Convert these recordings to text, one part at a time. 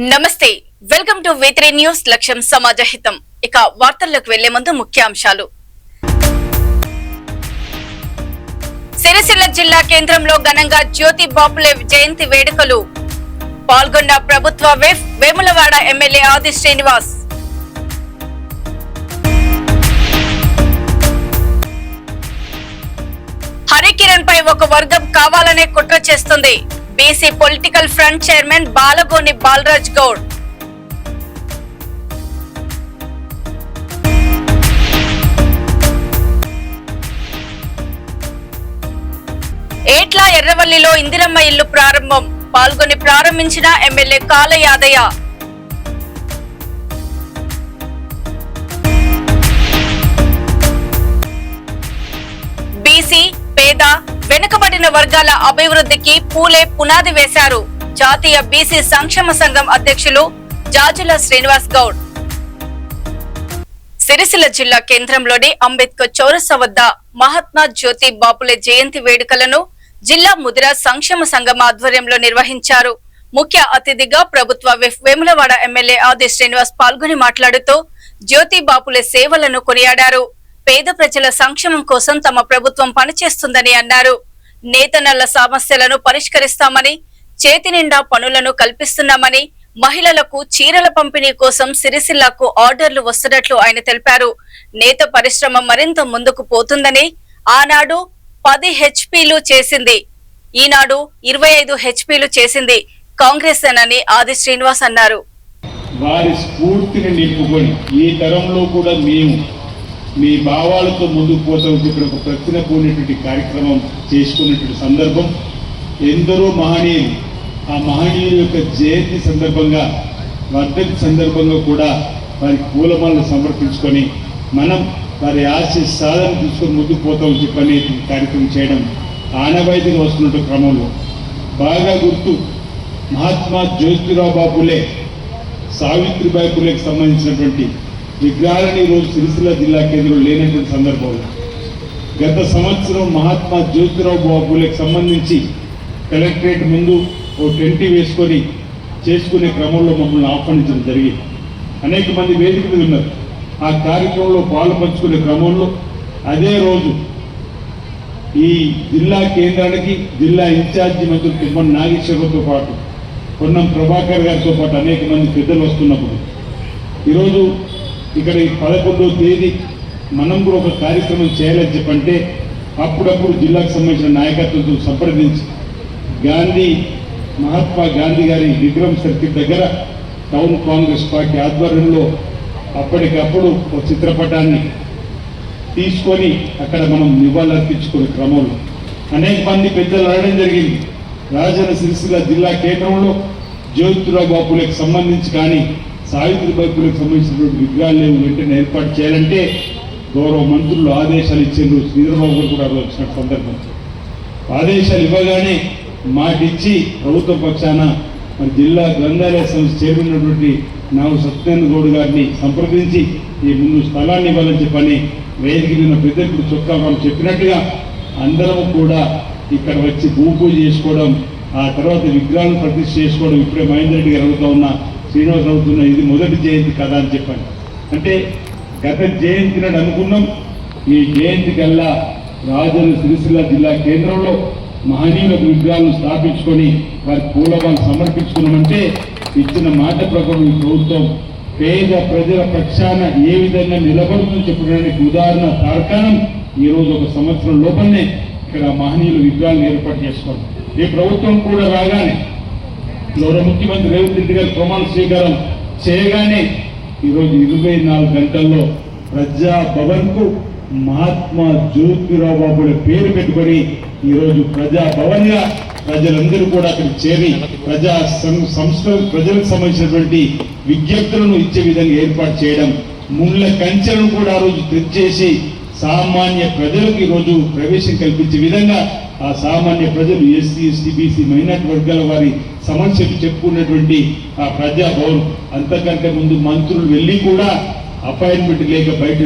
నమస్తే welcome to V3 news లక్ష్యం సమాజహితం. ఇక వార్తల్లోకి వెళ్లే ముందు ముఖ్యాంశాలు. సిరిసిల్ల జిల్లా కేంద్రంలో ఘనంగా జ్యోతి బాపులే జయంతి వేడుకలు. పాల్గొన్న ప్రభుత్వ విప్ వేములవాడ ఎమ్మెల్యే ఆది శ్రీనివాస్. హరికిరణ్ పై ఒక వర్గం కావాలనే కుట్ర చేస్తుంది. BC political front chairman Balagoni Balaraj Goud. Yetla ఎర్రవల్లిలో ఇందిరమ్మ ఇల్లు ప్రారంభం. పాల్గొని ప్రారంభించిన ఎమ్మెల్యే కాల యాదయ్య. బీసీ పేద వెనుకబడిన వర్గాల అభివృద్ధికి పూలే పునాది వేశారు. జాతీయ బీసీ సంక్షేమ సంఘం అధ్యక్షులు జాజుల శ్రీనివాస్ గౌడ్. సిరిసిల్ల జిల్లా కేంద్రంలోని అంబేద్కర్ చౌరస్తా వద్ద మహాత్మా జ్యోతి బాపులే జయంతి వేడుకలను జిల్లా ముదిరా సంక్షేమ సంఘం ఆధ్వర్యంలో నిర్వహించారు. ముఖ్య అతిథిగా ప్రభుత్వ విప్ వేములవాడ ఎమ్మెల్యే ఆది శ్రీనివాస్ పాల్గొని మాట్లాడుతూ జ్యోతి బాపులే సేవలను కొనియాడారు. పేద ప్రజల సంక్షేమం కోసం తమ ప్రభుత్వం పనిచేస్తుందని అన్నారు. నేతన్నల సమస్యలను పరిష్కరిస్తామని, చేతి నిండా పనులను కల్పిస్తున్నామని, మహిళలకు చీరల పంపిణీ కోసం సిరిసిల్లకు ఆర్డర్లు వస్తున్నట్లు ఆయన తెలిపారు. నేత పరిశ్రమ మరింత ముందుకు పోతుందని, ఆనాడు 10 హెచ్పీలు చేసింది, ఈనాడు 25 హెచ్పీలు చేసింది కాంగ్రెస్ అని ఆది శ్రీనివాస్ అన్నారు. వారి స్ఫూర్తిని నింపుకొని ఈ తరంలో కూడా మేము మీ భావాలతో ముందుకు పోతాం చెప్పిన ఒక ప్రతిన కూడినటువంటి కార్యక్రమం చేసుకున్నటువంటి సందర్భం. ఎందరో మహనీయులు ఆ మహనీయుల యొక్క జయంతి సందర్భంగా, వర్ధంతి సందర్భంగా కూడా వారికి పూలమాలను సమర్పించుకొని మనం వారి ఆశయ సాధన తీసుకొని ముందుకు పోతాం చెప్పని కార్యక్రమం చేయడం ఆనవాయితీగా వస్తున్నటువంటి క్రమంలో బాగా గుర్తు మహాత్మా జ్యోతిరావు బాపులే, సావిత్రిబాయి పులేకి సంబంధించినటువంటి విగ్రహాలని రోజు సిరిసిల్ల జిల్లా కేంద్రంలో లేనటువంటి సందర్భంలో గత సంవత్సరం మహాత్మా జ్యోతిరావు బాపులేకి సంబంధించి కలెక్టరేట్ ముందు ఓ టెంట్ వేసుకొని చేసుకునే క్రమంలో మమ్మల్ని ఆహ్వానించడం జరిగింది. అనేక మంది వేదిక మీద ఉన్నారు. ఆ కార్యక్రమంలో పాలు పంచుకునే క్రమంలో అదే రోజు ఈ జిల్లా కేంద్రానికి జిల్లా ఇన్ఛార్జి మంత్రులు తిమ్మన నాగేశ్వరరావుతో పాటు పొన్నం ప్రభాకర్ గారితో పాటు అనేక మంది పెద్దలు వస్తున్నప్పుడు ఈరోజు ఇక్కడ 11వ తేదీ మనం కూడా ఒక కార్యక్రమం చేయాలని చెప్పంటే అప్పుడప్పుడు జిల్లాకు సంబంధించిన నాయకత్వంతో సంప్రదించి మహాత్మా గాంధీ గారి విగ్రహం సర్కిల్ దగ్గర టౌన్ కాంగ్రెస్ పార్టీ ఆధ్వర్యంలో అప్పటికప్పుడు ఒక చిత్రపటాన్ని తీసుకొని అక్కడ మనం నివాళులర్పించుకునే క్రమంలో అనేక మంది పెద్దలు అడగడం జరిగింది. రాజన్న సిరిసిల్ల జిల్లా కేంద్రంలో జ్యోతిరావు బాపులకు సంబంధించి కానీ సావిత్రిబాయి పులేకి సంబంధించినటువంటి విగ్రహాలు వెంటనే ఏర్పాటు చేయాలంటే గౌరవ మంత్రులు ఆదేశాలు ఇచ్చారు. శ్రీధరబాబు గారు కూడా వచ్చిన సందర్భం ఆదేశాలు ఇవ్వగానే మాటిచ్చి ప్రభుత్వ పక్షాన మన జిల్లా గ్రంథాలయ సంస్థ చేరుకున్నటువంటి నాగు సత్యేంద్ర గౌడ్ గారిని సంప్రదించి ఈ ముందు స్థలాన్ని ఇవ్వాలని చెప్పని వేదిక మీద పెద్దలు చొక్కా మనం చెప్పినట్టుగా అందరం కూడా ఇక్కడ వచ్చి భూపూజ చేసుకోవడం, ఆ తర్వాత విగ్రహాలను ప్రతిష్ఠ చేసుకోవడం ఇప్పుడే మహేందర్ రెడ్డి గారు అడుగుతా ఉన్నా, శ్రీనివాస్ అవుతున్న ఇది మొదటి జయంతి కదా అని చెప్పండి. అంటే గత జయంతి నాడు అనుకున్నాం ఈ జయంతి కల్లా రాజన్న సిరిసిల్ల జిల్లా కేంద్రంలో మహనీయులకు విగ్రహాలను స్థాపించుకొని వారి పూలమాలను సమర్పించుకున్నామంటే ఇచ్చిన మాట ప్రకారం ఈ ప్రభుత్వం పేద ప్రజల పక్షాన ఏ విధంగా నిలబడుతుందని చెప్పడానికి ఉదాహరణ తార్కాణం ఈరోజు ఒక సంవత్సరం లోపలనే ఇక్కడ మహనీయుల విగ్రహాలను ఏర్పాటు చేసుకోండి. ఈ ప్రభుత్వం కూడా రాగానే గౌరవ ముఖ్యమంత్రి రేవంత్ రెడ్డి గారు ప్రమాణ స్వీకారం చేయగానే ఈరోజు 24 గంటల్లో ప్రజాభవన్కు మహాత్మా జ్యోతిరావు బాపులే పేరు పెట్టుకొని ఈరోజు ప్రజాభవన్గా ప్రజలందరూ కూడా అక్కడికి చేరి ప్రజలకు సంబంధించినటువంటి విజ్ఞప్తులను ఇచ్చే విధంగా ఏర్పాటు చేయడం, ముళ్ళ కంచెలను కూడా ఆ రోజు తెచ్చేసి సామాన్య ప్రజలకు ఈరోజు ప్రవేశం కల్పించే విధంగా ఆ సామాన్య ప్రజలు ఎస్సీ, ఎస్టీ, బీసీ, మైనార్టీ వర్గాల వారి సమస్యలు చెప్పుకున్నటువంటి ఆ ప్రజాభవన్ అంతకంటే ముందు మంత్రులు వెళ్ళి కూడా అపాయింట్మెంట్ లేక బయట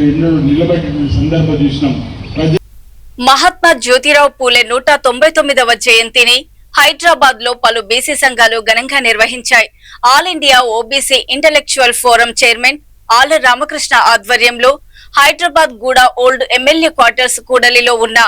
నిలబెట్టిన సందర్భం చూసినాం. మహాత్మా జ్యోతిరావు పూలే 199వ జయంతిని హైదరాబాద్ లో పలు బీసీ సంఘాలు ఘనంగా నిర్వహించాయి. All India OBC intellectual forum chairman Alla Ramakrishna ఆధ్వర్యంలో హైదరాబాద్ గూడ ఓల్డ్ ఎమ్మెల్యే క్వార్టర్స్ కూడలిలో ఉన్న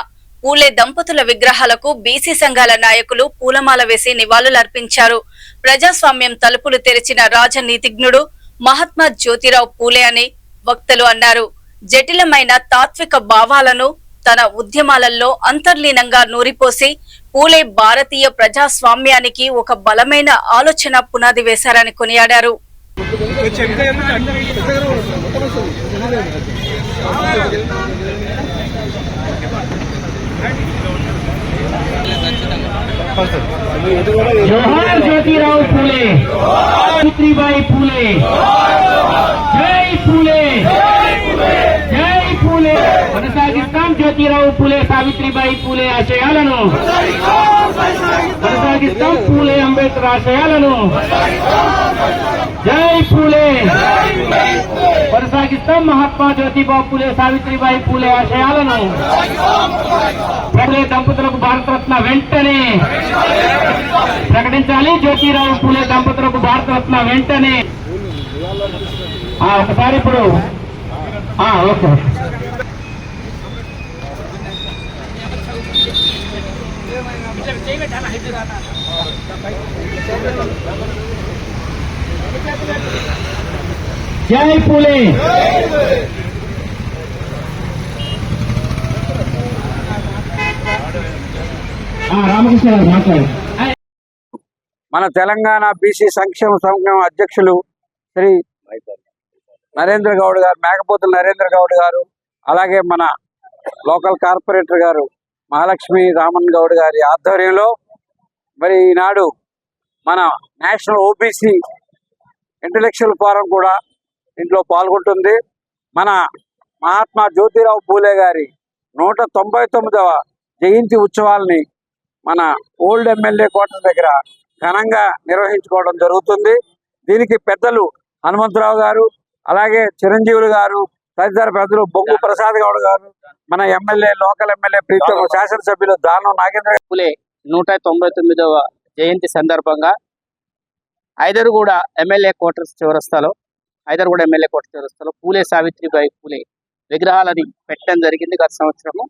పూలే దంపతుల విగ్రహాలకు బీసీ సంఘాల నాయకులు పూలమాల వేసి నివాళులర్పించారు. ప్రజాస్వామ్యం తలుపులు తెరిచిన రాజనీతిజ్ఞుడు మహాత్మా జ్యోతిరావు పూలే అని వక్తలు అన్నారు. జటిలమైన తాత్విక భావాలను తన ఉద్యమాలలో అంతర్లీనంగా నూరిపోసి పూలే భారతీయ ప్రజాస్వామ్యానికి ఒక బలమైన ఆలోచన పునాది వేశారని కొనియాడారు. जोहार ज्योतिराव फुले, सावित्रीबाई फुले, जय फुले, जय फुले. కొనసాగిస్తాం జ్యోతిరావు ఫులే సావిత్రిబాయి ఫులే ఆశయాలను, కొనసాగిస్తాం ఫులే అంబేద్కర్ ఆశయాలను. జై ఫులే, కొనసాగిస్తాం మహాత్మా జ్యోతిబా ఫులే సావిత్రిబాయి ఫులే ఆశయాలను. ఫులే దంపతులకు భారతరత్న వెంటనే ప్రకటించాలి. జ్యోతిరావు ఫులే దంపతులకు భారతరత్న వెంటనే. ఒకసారి ఇప్పుడు ఓకే. జై పూలే. రామకృష్ణ గారు మాట్లాడారు. మన తెలంగాణ బీసీ సంక్షేమ సంఘం అధ్యక్షులు శ్రీ నరేంద్ర గౌడ్ గారు, మేకపోతుల నరేంద్ర గౌడ్ గారు, అలాగే మన లోకల్ కార్పొరేటర్ గారు మహాలక్ష్మి రామన్ గౌడ్ గారి ఆధ్వర్యంలో మరి ఈనాడు మన నేషనల్ ఓబీసీ ఇంటలెక్చువల్ ఫోరం కూడా ఇంట్లో పాల్గొంటుంది. మన మహాత్మా జ్యోతిరావు పూలే గారి 199వ జయంతి ఉత్సవాల్ని మన ఓల్డ్ ఎమ్మెల్యే క్వార్టర్ దగ్గర ఘనంగా నిర్వహించుకోవడం జరుగుతుంది. దీనికి పెద్దలు హనుమంతరావు గారు, అలాగే చిరంజీవులు గారు, తదితర పెద్దలు బొంగు ప్రసాద్ గౌడ్ గారు, మన ఎమ్మెల్యే లోకల్ ఎమ్మెల్యే ప్రీతం శాసనసభ్యులు దానం నాగేంద్ర పూలే 199వ జయంతి సందర్భంగా హైదర్గూడ ఎమ్మెల్యే క్వార్టర్స్ చౌరస్తాలో పూలే సావిత్రిబాయి పూలే విగ్రహాలని పెట్టడం జరిగింది గత సంవత్సరము.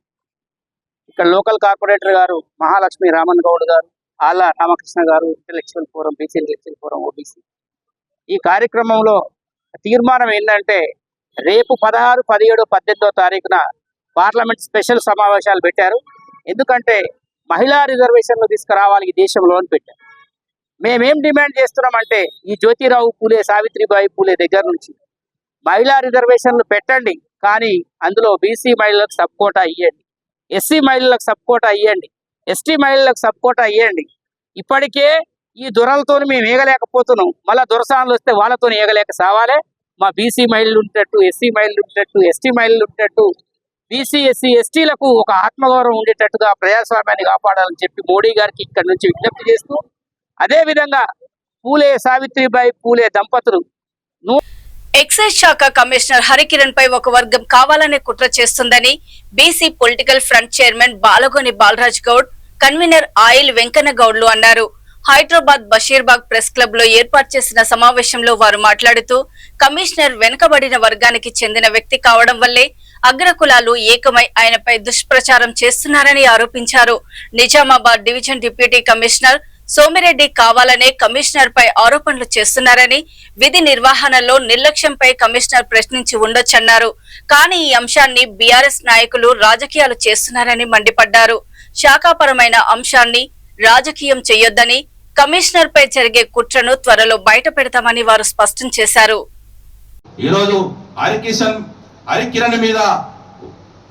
ఇక్కడ లోకల్ కార్పొరేటర్ గారు మహాలక్ష్మి రామన్ గౌడ్ గారు, ఆళ్ల రామకృష్ణ గారు, intellectual forum, BC intellectual forum OBC. ఈ కార్యక్రమంలో తీర్మానం ఏంటంటే రేపు 16, 17, 18వ తారీఖున పార్లమెంట్ స్పెషల్ సమావేశాలు పెట్టారు. ఎందుకంటే మహిళా రిజర్వేషన్లు తీసుకురావాలి ఈ దేశంలో అని పెట్టారు. మేమేం డిమాండ్ చేస్తున్నామంటే ఈ జ్యోతిరావు పూలే సావిత్రిబాయి పూలే దగ్గర నుంచి మహిళా రిజర్వేషన్లు పెట్టండి, కానీ అందులో బీసీ మహిళలకు సబ్ కోటా ఇవ్వండి, ఎస్సీ మహిళలకు సబ్ కోటా ఇవ్వండి, ఎస్టీ మహిళలకు సబ్ కోటా ఇవ్వండి. ఇప్పటికే ఈ దొరలతో మేము ఏగలేకపోతున్నాం, మళ్ళీ దొరసానులు వస్తే వాళ్ళతో ఏగలేక సావాలే. మా బీసీ మహిళలు ఉండేటట్టు, ఎస్సీ మహిళలు ఉండేటట్టు, ఎస్టీ మహిళలు ఉండేటట్టు, బీసీ ఎస్సీ ఎస్టీలకు ఒక ఆత్మగౌరవం ఉండేటట్టుగా ప్రజాస్వామ్యాన్ని కాపాడాలని చెప్పి మోడీ గారికి ఇక్కడి నుంచి విజ్ఞప్తి చేస్తూ, అదే విధంగా పూలే సావిత్రిబాయి పూలే దంపతులు ఎక్సైజ్ శాఖ కమిషనర్ హరికిరణ్ పై ఒక వర్గం కావాలనే కుట్ర చేస్తుందని BC political front chairman Balagoni Balaraj Goud, convenor Ayil Venkanna గౌడ్లు అన్నారు. హైదరాబాద్ బషీర్బాగ్ ప్రెస్ క్లబ్ లో ఏర్పాటు చేసిన సమావేశంలో వారు మాట్లాడుతూ కమిషనర్ వెనుకబడిన వర్గానికి చెందిన వ్యక్తి కావడం వల్లే అగ్రకులాలు ఏకమై ఆయనపై దుష్ప్రచారం చేస్తున్నారని ఆరోపించారు. Nizamabad division deputy commissioner Somireddy కావాలనే కమిషనర్ పై ఆరోపణలు చేస్తున్నారని, విధి నిర్వహణలో నిర్లక్ష్యంపై కమిషనర్ ప్రశ్నించి ఉండొచ్చన్నారు. కానీ ఈ అంశాన్ని బీఆర్ఎస్ నాయకులు రాజకీయాలు చేస్తున్నారని మండిపడ్డారు. శాఖాపరమైన అంశాన్ని రాజకీయం చేయొద్దని, కమిషనర్ పై జరిగే కుట్రను త్వరలో బయట పెడతామని వారు స్పష్టం చేశారు. ఈరోజు హరికిరణ్ మీద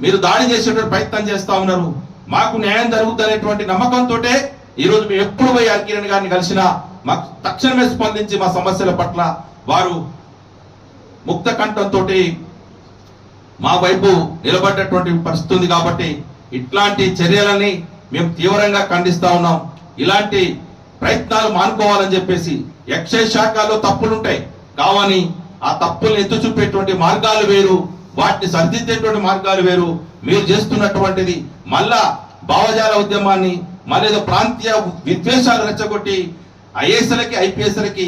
మీరు దాడి చేసేటువంటి ప్రయత్నం చేస్తా ఉన్నారు. మాకు న్యాయం జరుగుతుందనేటువంటి నమ్మకంతో ఈరోజు మేము ఎప్పుడు పోయి హరికిరణ్ గారిని కలిసినా మాకు తక్షణమే స్పందించి మా సమస్యల పట్ల వారు ముక్త కంఠంతో మా వైపు నిలబడ్డటువంటి పరిస్థితి ఉంది. కాబట్టి ఇట్లాంటి చర్యలని మేము తీవ్రంగా ఖండిస్తా ఉన్నాం. ఇలాంటి ప్రయత్నాలు మానుకోవాలని చెప్పేసి ఎక్సైజ్ శాఖలో తప్పులుంటాయి కావని ఆ తప్పుల్ని ఎత్తు చూపేటువంటి మార్గాలు వేరు, వాటిని సరిదిద్దేటువంటి మార్గాలు వేరు. మీరు చేస్తున్నటువంటిది మళ్ళా భావజాల ఉద్యమాన్ని మళ్ళీ ఏదో ప్రాంతీయ విద్వేషాలు రెచ్చగొట్టి ఐఏఎస్లకి ఐపీఎస్లకి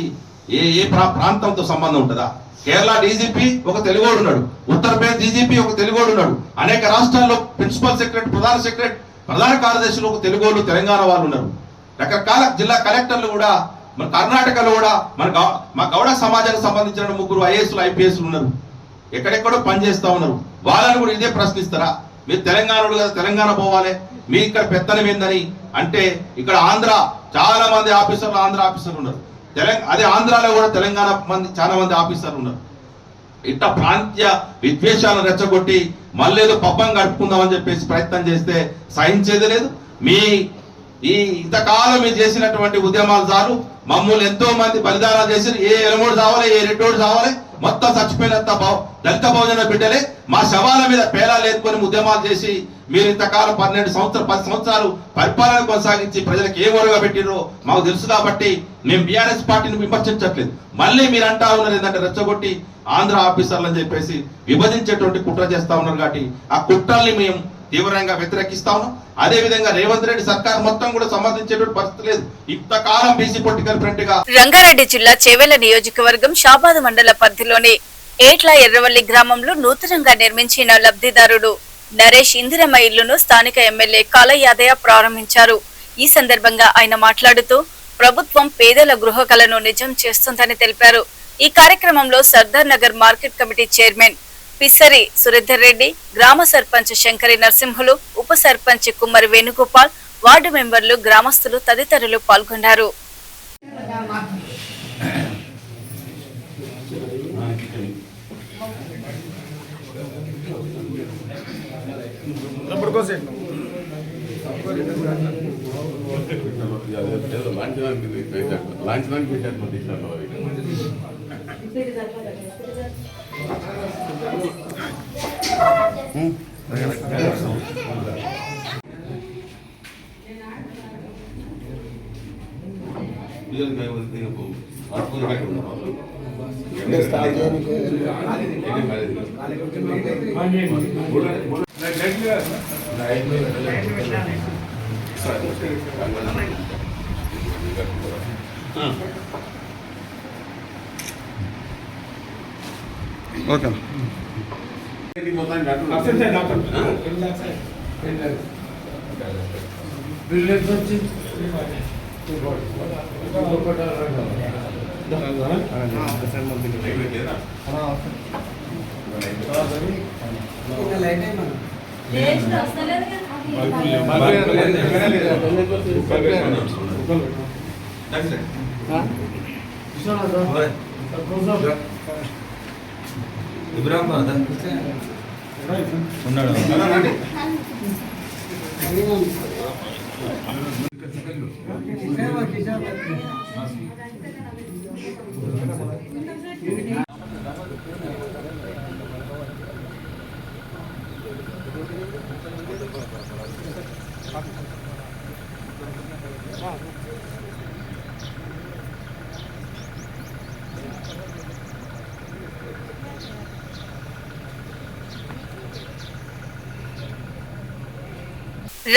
ఏ ప్రాంతంతో సంబంధం ఉంటుందా? కేరళ డీజీపీ ఒక తెలుగోడు ఉన్నాడు, ఉత్తరప్రదేశ్ డీజీపీ ఒక తెలుగోడు ఉన్నాడు, అనేక రాష్ట్రాల్లో ప్రిన్సిపల్ సెక్రటరీ, ప్రధాన కార్యదర్శులు ఒక తెలుగోళ్ళు, తెలంగాణ వాళ్ళు ఉన్నారు, రకరకాల జిల్లా కలెక్టర్లు కూడా, మన కర్ణాటకలో కూడా మా గౌడ సమాజానికి సంబంధించిన 3 ఐఏఎస్లు ఐపీఎస్లు ఉన్నారు, ఎక్కడెక్కడో పనిచేస్తా ఉన్నారు. వాళ్ళని కూడా ఇదే ప్రశ్నిస్తారా? మీరు తెలంగాణలో కదా, తెలంగాణ పోవాలి, మీ ఇక్కడ పెత్తనం ఏందని అంటే ఇక్కడ ఆంధ్ర చాలా మంది ఆఫీసర్లు, ఆంధ్ర ఆఫీసర్లు ఉన్నారు, అదే ఆంధ్రాలో కూడా తెలంగాణ చాలా మంది ఆఫీసర్లు ఉన్నారు. ఇట్లా ప్రాంతీయ విద్వేషాలను రెచ్చగొట్టి మళ్ళీ ఏదో పబ్బం గడుపుకుందామని చెప్పేసి ప్రయత్నం చేస్తే సహించేది లేదు. మీ ఇంతకాలం మీరు చేసినటువంటి ఉద్యమాలు చాలు. మమ్మల్ని ఎంతో మంది బలిదానాలు చేసి ఏ ఎలమోడు చావాలి, ఏ రెడ్డోడు చావాలి, మొత్తం చచ్చిపోయినంత దళిత బహుజన బిడ్డలే మా శవాల మీద పేలాలు ఎత్తుకొని ఉద్యమాలు చేసి మీరు ఇంతకాలం 10 సంవత్సరాలు పరిపాలన కొనసాగించి ప్రజలకు ఏ ఓరుగా పెట్టిరో మాకు తెలుసు. కాబట్టి మేము బీఆర్ఎస్ పార్టీని విమర్శించట్లేదు. మళ్ళీ మీరు అంటా ఉన్నారు ఏంటంటే రెచ్చగొట్టి ఆంధ్ర ఆఫీసర్లు అని చెప్పేసి విభజించేటువంటి కుట్ర చేస్తా ఉన్నారు. కాబట్టి ఆ కుట్రల్ని మేము తీవ్రంగా వ్యతిరేకిస్తా ఉన్నాం. అదే విధంగా రేవంత్ రెడ్డి సర్కార్ మొత్తం కూడా సమర్థించేటువంటి పరిస్థితి లేదు. ఇంతకాలం బీసీ పొలిటికల్ ఫ్రంట్ గా రంగారెడ్డి జిల్లా చేవెళ్ల నియోజకవర్గం షాబాద్ మండల పరిధిలోని ఏట్ల ఎర్రవల్లి గ్రామంలో నూతనంగా నిర్మించిన లబ్ధిదారుడు నరేష్ ఇందిరమ్మ ఇల్లును స్థానిక ఎమ్మెల్యే కాల యాదయ్య ప్రారంభించారు. ఈ సందర్భంగా ఆయన మాట్లాడుతూ ప్రభుత్వం పేదల గృహ కలను నిజం చేస్తుందని తెలిపారు. ఈ కార్యక్రమంలో Sardar Nagar market committee chairman Pissari Surender Reddy, గ్రామ సర్పంచ్ శంకరి నరసింహులు, ఉప సర్పంచ్ కుమ్మరి వేణుగోపాల్, వార్డు మెంబర్లు, గ్రామస్తులు తదితరులు పాల్గొన్నారు. ఓకే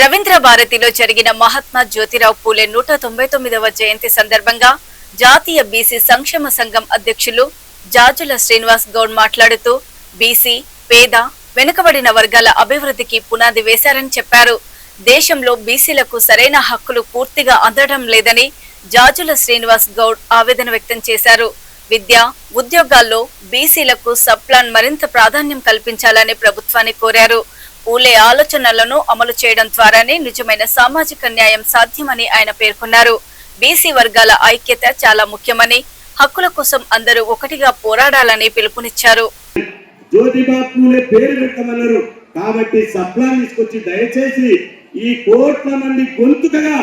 రవీంద్ర భారతిలో జరిగిన మహాత్మా జ్యోతిరావు పూలే 199వ జయంతి సందర్భంగా జాతీయ బీసీ సంక్షేమ సంఘం అధ్యక్షులు జాజుల శ్రీనివాస్ గౌడ్ మాట్లాడుతూ బీసీ, పేద, వెనుకబడిన వర్గాల అభివృద్ధికి పునాది వేశారని చెప్పారు. దేశంలో బీసీలకు సరైన హక్కులు పూర్తిగా అందడం లేదని జాజుల శ్రీనివాస్ గౌడ్ ఆవేదన వ్యక్తం చేశారు. విద్య, ఉద్యోగాల్లో బీసీలకు సబ్ ప్లాన్ మరింత ప్రాధాన్యం కల్పించాలని ప్రభుత్వాన్ని కోరారు. పూలే ఆలోచనలను అమలు చేయడం ద్వారానే నిజమైన సామాజిక న్యాయం సాధ్యమని ఆయన పేర్కొన్నారు. బీసీ వర్గాల ఐక్యత చాలా ముఖ్యమని, హక్కుల కోసం అందరూ ఒకటిగా పోరాడాలని పిలుపునిచ్చారు. జ్యోతిబా పూలే పేరు పెట్టమన్నారు కాబట్టి సప్లాన్ తీసుకొచ్చి దయచేసి ఈ కోట్ల మంది గొంతుకగా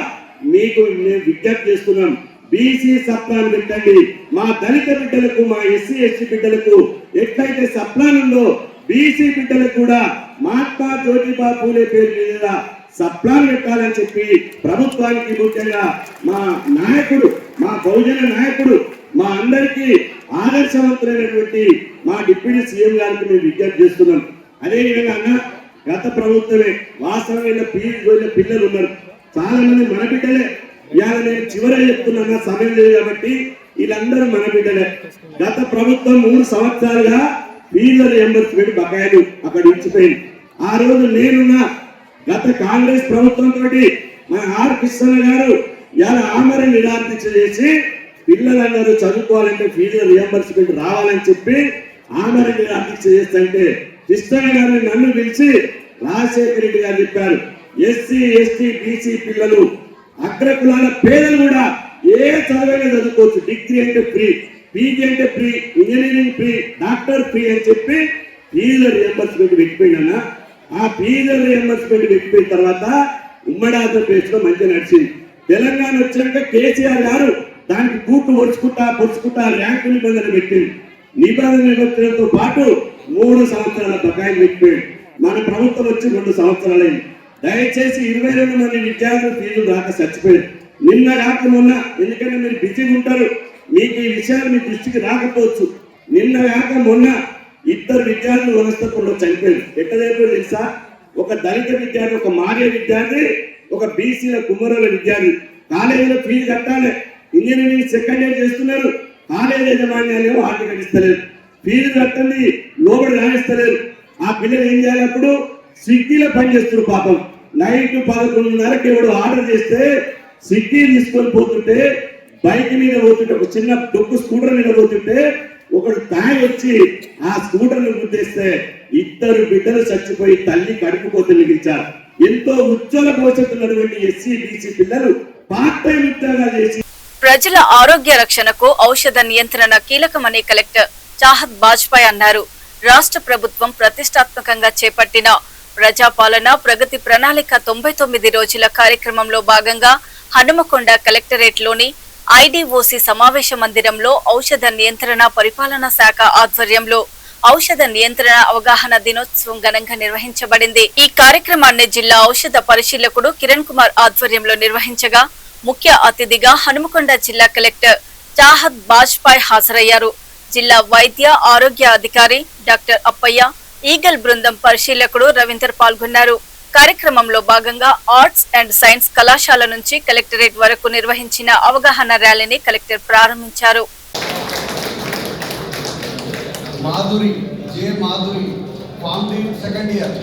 మీకు నేను విజ్ఞప్తి చేస్తున్నాం. బీసీ సప్లాన్ పెట్టండి. మా దళిత బిడ్డలకు, మా ఎస్సీ ఎస్టీ బిడ్డలకు ఎట్లయితే సప్లాన్ ఉందో బీసీ బిడ్డలకు కూడా మహాత్మా జ్యోతిబా పూలే పేరు మీద సప్లాన్ పెట్టాలని చెప్పి ప్రభుత్వానికి, ముఖ్యంగా మా నాయకుడు, మా బహుజన నాయకుడు, మా అందరికీ ఆదర్శవంతులైనటువంటి మా డిప్యూటీ సీఎం గారికి మేము విజ్ఞప్తి చేస్తున్నాం. అదేవిధంగా అన్న, గత ప్రభుత్వమే వాస్తవమైన పిల్లలు ఉన్నారు, చాలా మంది మన బిడ్డలే. ఇవాళ నేను చివరే చెప్తున్నా, సమయం లేదు కాబట్టి వీళ్ళందరూ మన బిడ్డలే. గత ప్రభుత్వం 3 సంవత్సరాలుగా ఫీజుల రియంబర్స్మెంట్ బకాయిలు అక్కడ ఇచ్చిపోయింది. ఆ రోజు నేనున్నా. గత కాంగ్రెస్ ప్రభుత్వంతో మన ఆర్ కృష్ణ గారు ఇవాళ ఆమరణ నిరాదీక్ష చేసి పిల్లలందరూ చదువుకోవాలంటే ఫీజుల రియంబర్స్మెంట్ రావాలని చెప్పి ఆమరణ నిరాదీక్ష చేస్తుంటే కృష్ణ గారిని నన్ను పిలిచి రాజశేఖర రెడ్డి గారు చెప్పారు, ఎస్సీ ఎస్టీ బీసీ పిల్లలు అగ్రకులాల పేదలు కూడా ఏ చదువైనా చదువుకోవచ్చు, డిగ్రీ అంటే ఫ్రీ, పీజీ అంటే free, engineering free, doctor free అని చెప్పి ఫీజుల రియంబర్స్మెంట్ పెట్టిపోయినా. ఆ ఫీజుల రియంబర్స్మెంట్ పెట్టిపోయిన తర్వాత ఉమ్మడి ఆంధ్రప్రదేశ్ లో మంచిగా నడిచింది. తెలంగాణ వచ్చాక కేసీఆర్ గారు దానికి కూటు పొడుచుకుంటా ర్యాంకు నిబంధన పెట్టింది. నిబంధనతో పాటు 3 సంవత్సరాల బకాయిలు పెట్టిపోయింది. మన ప్రభుత్వం వచ్చి 2 సంవత్సరాలైంది. దయచేసి 22 మంది విద్యార్థులు ఫీజులు రాక చచ్చిపోయారు. నిన్న రాక మొన్న, ఎందుకంటే మీరు బిజీగా ఉంటారు, మీకు ఈ విషయాలు మీ దృష్టికి రాకపోవచ్చు. నిన్న రాక మొన్న 2 విద్యార్థులు వనస్థపురంలో చనిపోయారు. ఎట్టదైపోయారు తెలుసా? ఒక దళిత విద్యార్థి, ఒక మారే విద్యార్థి, ఒక బీసీల కుమ్మరుల విద్యార్థి. కాలేజీలో ఫీజు కట్టాలి, ఇంజనీరింగ్ సెకండ్ ఇయర్ చేస్తున్నారు, కాలేజీ యజమాన్యాలు ఆర్థిక ఇస్తలేరు, ఫీజు కట్టండి లోబడి రాణిస్తలేరు. ఆ పిల్లలు ఏం చేయాలి? అప్పుడు స్విగ్గీలో పనిచేస్తున్నారు. పాపం నైట్ 11:30కి ఎవడు ఆర్డర్ చేస్తే స్విగ్గీ తీసుకొని పోతుంటే, బైక్ మీద పోతుంటే, ఒక చిన్న డొక్కు స్కూటర్ మీద పోతుంటే ఒకడు తాగి వచ్చి ఆ స్కూటర్ను గుద్దేస్తే 2 బిడ్డలు చచ్చిపోయి తల్లి కడుపుకోత మిగిల్చారు. ఎంతో ఉజ్వల భవిష్యత్తు ఉన్నటువంటి ఎస్సీ బీసీ పిల్లలు పార్ట్ టైం ఉద్యోగాలు చేసి ప్రజల ఆరోగ్య రక్షణకు ఔషధ నియంత్రణ కీలకమని కలెక్టర్ చాహద్ బాజ్పాయ్ అన్నారు. రాష్ట్ర ప్రభుత్వం ప్రతిష్టాత్మకంగా చేపట్టిన ప్రజాపాలన ప్రగతి ప్రణాళిక 99 రోజుల కార్యక్రమంలో భాగంగా హనుమకొండ కలెక్టరేట్ లోని ఐడిఓసి సమావేశ మందిరంలో ఔషధ నియంత్రణ పరిపాలనా శాఖ ఆధ్వర్యంలో ఔషధ నియంత్రణ అవగాహన దినోత్సవం ఘనంగా నిర్వహించబడింది. ఈ కార్యక్రమాన్ని జిల్లా ఔషధ పరిశీలకుడు కిరణ్ కుమార్ ఆధ్వర్యంలో నిర్వహించగా ముఖ్య అతిథిగా హనుమకొండ జిల్లా కలెక్టర్ చాహద్ బాజ్పాయ్ హాజరయ్యారు. జిల్లా వైద్య ఆరోగ్య అధికారి డాక్టర్ అప్పయ్య, ఈగల్ బృందం పరిశీలకుడు రవీందర్ పాల్గొన్నారు. కార్యక్రమంలో భాగంగా ఆర్ట్స్ అండ్ సైన్స్ కళాశాల నుంచి కలెక్టరేట్ వరకు నిర్వహించిన అవగాహన ర్యాలీని కలెక్టర్ ప్రారంభించారు. మాధురి జే మాధురి ఫార్మ్ సెకండ్ ఇయర్.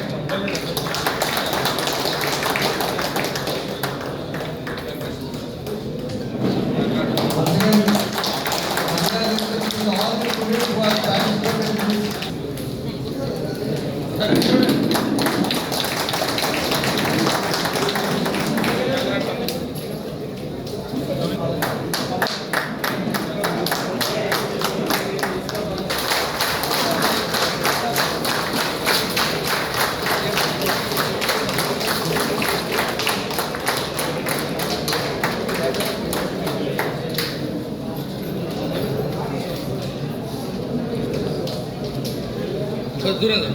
దూరం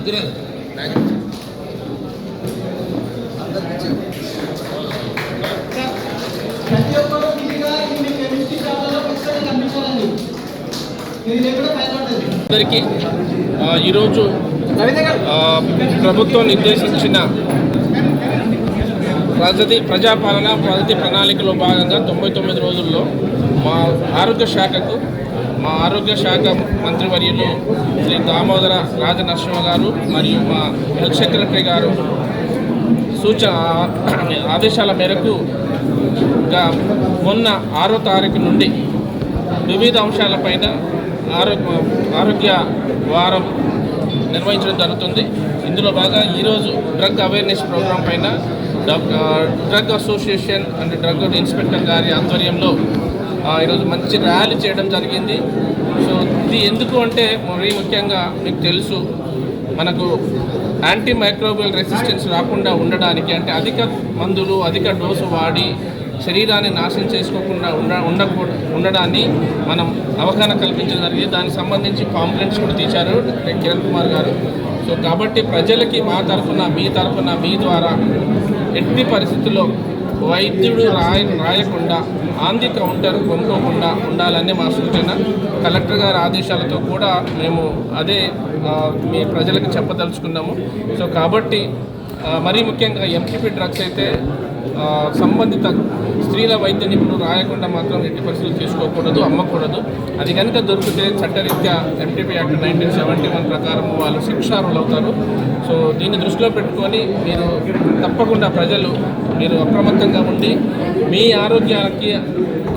అందరికీ ఈరోజు ప్రభుత్వం నిర్దేశించిన ప్రజాపాలన ప్రగతి ప్రణాళికలో భాగంగా 99 రోజుల్లో మా ఆరోగ్య శాఖ మంత్రివర్యులు శ్రీ దామోదర రాజనరసింహ గారు మరియు మా హెల్త్ సెక్రటరీ గారు ఆదేశాల మేరకు మొన్న 6వ తారీఖు నుండి వివిధ అంశాలపైన ఆరోగ్య వారం నిర్వహించడం జరుగుతుంది. ఇందులో భాగంగా ఈరోజు డ్రగ్ అవేర్నెస్ ప్రోగ్రాం పైన drug association and drug inspector గారి ఆధ్వర్యంలో ఈరోజు మంచి ర్యాలీ చేయడం జరిగింది. సో ఇది ఎందుకు అంటే మరీ ముఖ్యంగా మీకు తెలుసు, మనకు యాంటీ మైక్రోబియల్ రెసిస్టెన్స్ రాకుండా ఉండడానికి, అంటే అధిక మందులు అధిక డోసు వాడి శరీరాన్ని నాశనం చేసుకోకుండా ఉండడాన్ని మనం అవగాహన కల్పించడం జరిగింది. దానికి సంబంధించి పాంప్లెట్స్ కూడా తీశారు కిరణ్ కుమార్ గారు. సో కాబట్టి ప్రజలకి మా తరఫున మీ ద్వారా ఎట్టి పరిస్థితుల్లో వైద్యుడు రాయకుండా ఆన్ ది కౌంటర్ కొనుక్కోకుండా ఉండాలని మా సూచన. కలెక్టర్ గారి ఆదేశాలతో కూడా మేము అదే మీ ప్రజలకు చెప్పదలుచుకున్నాము. సో కాబట్టి మరీ ముఖ్యంగా ఎంపీపీ డ్రగ్స్ అయితే సంబంధిత స్త్రీల వైద్య నిపుణులు రాయకుండా మాత్రం ఎట్టి పరిస్థితులు తీసుకోకూడదు, అమ్మకూడదు. అది కనుక దొరికితే చట్టరీత్యా ఎంటీపీ యాక్ట్ 1971 ప్రకారం వాళ్ళు శిక్షార్హులు అవుతారు. సో దీన్ని దృష్టిలో పెట్టుకొని మీరు తప్పకుండా ప్రజలు మీరు అప్రమత్తంగా ఉండి మీ ఆరోగ్యానికి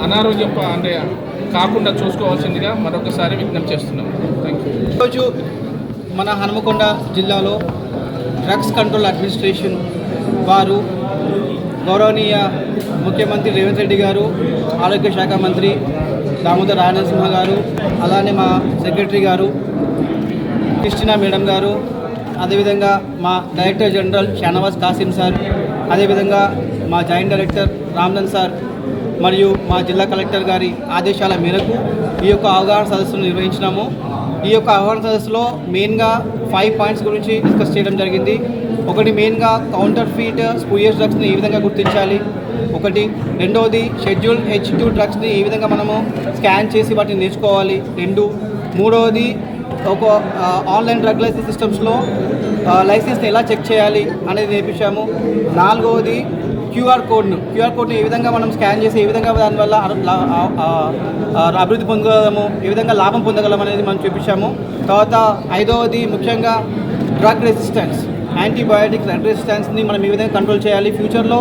అనారోగ్యం అంటే కాకుండా చూసుకోవాల్సిందిగా మరొకసారి విజ్ఞప్తి చేస్తున్నాం. Thank you. ఈరోజు మన హనుమకొండ జిల్లాలో డ్రగ్స్ కంట్రోల్ అడ్మినిస్ట్రేషన్ వారు గౌరవనీయ ముఖ్యమంత్రి రేవంత్ రెడ్డి గారు, ఆరోగ్య శాఖ మంత్రి దామోదర్ రాజనరసింహ గారు, అలానే మా సెక్రటరీ గారు క్రిస్టినా మేడం గారు, అదేవిధంగా మా director general Shahnawaz Qasim sir, అదేవిధంగా మా జాయింట్ డైరెక్టర్ రామ్దన్ సార్ మరియు మా జిల్లా కలెక్టర్ గారి ఆదేశాల మేరకు ఈ యొక్క అవగాహన సదస్సును నిర్వహించినాము. ఈ యొక్క అవగాహన సదస్సులో మెయిన్గా 5 పాయింట్స్ గురించి డిస్కస్ చేయడం జరిగింది. ఒకటి మెయిన్గా కౌంటర్ ఫీట్ స్పూయస్ డ్రగ్స్ని ఏ విధంగా గుర్తించాలి, ఒకటి. రెండవది షెడ్యూల్ H2 డ్రగ్స్ని ఏ విధంగా మనము స్కాన్ చేసి వాటిని నేర్చుకోవాలి, 2. మూడవది ఒక ఆన్లైన్ డ్రగ్ లైసెన్స్ సిస్టమ్స్లో లైసెన్స్ని ఎలా చెక్ చేయాలి అనేది నేర్పించాము. 4వది క్యూఆర్ కోడ్ని ఏ విధంగా మనం స్కాన్ చేసి ఏ విధంగా దానివల్ల అభివృద్ధి పొందగలము, ఏ విధంగా లాభం పొందగలం అనేది మనం చూపించాము. తర్వాత 5వది ముఖ్యంగా డ్రగ్ రెసిస్టెన్స్, యాంటీబయాటిక్ డ్రగ్ రెసిస్టెన్స్ని మనం ఏ విధంగా కంట్రోల్ చేయాలి, ఫ్యూచర్లో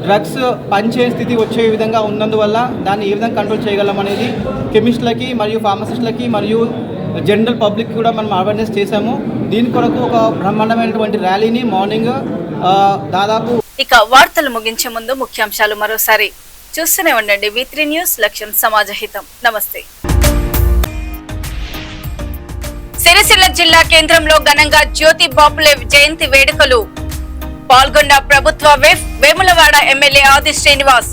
డ్రగ్స్ పనిచేయ స్థితి వచ్చే విధంగా ఉన్నందువల్ల దాన్ని ఏ విధంగా కంట్రోల్ చేయగలం అనేది కెమిస్టులకి మరియు ఫార్మసిస్టులకి మరియు జనరల్ పబ్లిక్ కూడా మనం అవేర్నెస్ చేశాము. దీని కొరకు ఒక బ్రహ్మాండమైనటువంటి ర్యాలీని మార్నింగ్ దాదాపు. ఇక వార్తలు ముగించే ముందు ముఖ్యాంశాలు మరోసారి చూస్తూనే ఉండండి. V3 న్యూస్, లక్ష్యం సమాజహితం. నమస్తే. సిరిసిల్ల జిల్లా కేంద్రంలో ఘనంగా జ్యోతి బాపులే జయంతి వేడుకలు. పాల్గొన్న ప్రభుత్వ విప్, వేములవాడ ఎమ్మెల్యే ఆది శ్రీనివాస్.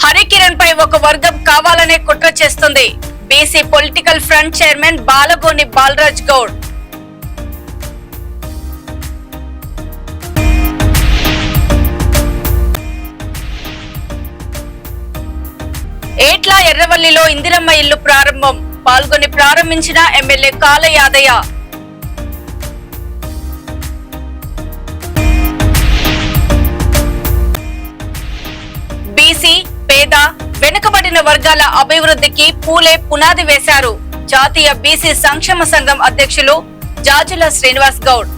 హరికిరణ్ పై ఒక వర్గం కావాలనే కుట్ర చేస్తుంది. BC political front chairman Balagoni Balaraj Goud. Yetla ఎర్రవల్లిలో ఇందిరమ్మ ఇల్లు ప్రారంభం. పాల్గొని ప్రారంభించిన ఎమ్మెల్యే కాల యాదయ్య. బీసీ, పేద, వెనుకబడిన వర్గాల అభివృద్ధికి పూలే పునాది వేశారు. జాతీయ బీసీ సంక్షేమ సంఘం అధ్యక్షులు జాజుల శ్రీనివాస్ గౌడ్.